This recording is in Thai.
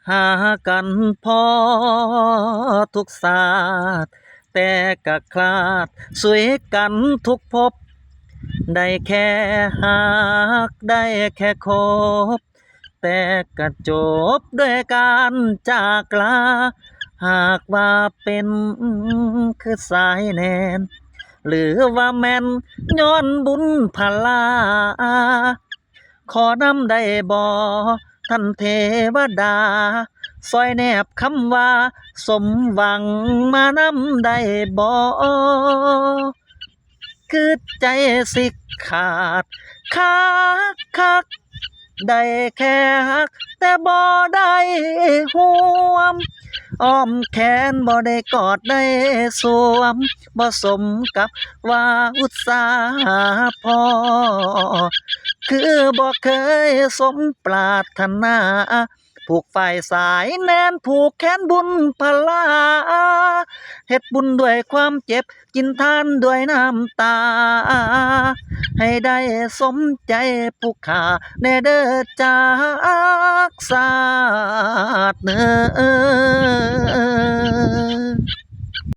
หากันพอทุกศาสตร์แต่กะคลาดสวยกันทุกภพได้แค่หักได้แค่คบแต่กะจบด้วยการจากลาหากว่าเป็นคือสายแนนหรือว่าแม่นย้อนบุญพลาขอนำได้บ่ท่านเทวดาซอยแนบคำว่าสมหวังมานำได้บ่คือใจสิขาดคักได้แค่ฮักแต่บ่ได้ห่วมอ้อมแขนบ่ได้กอดได้สวมบ่สมกับว่าอุตสาห์พอคือบ่เคยสมปรารถนาผูกฝ่ายสายแน่นผูกแขนบุญพลาเฮ็ดบุญด้วยความเจ็บกินทานด้วยน้ำตาให้ได้สมใจผู้ขาแน่เด้อจากศาสตร์เนื้อ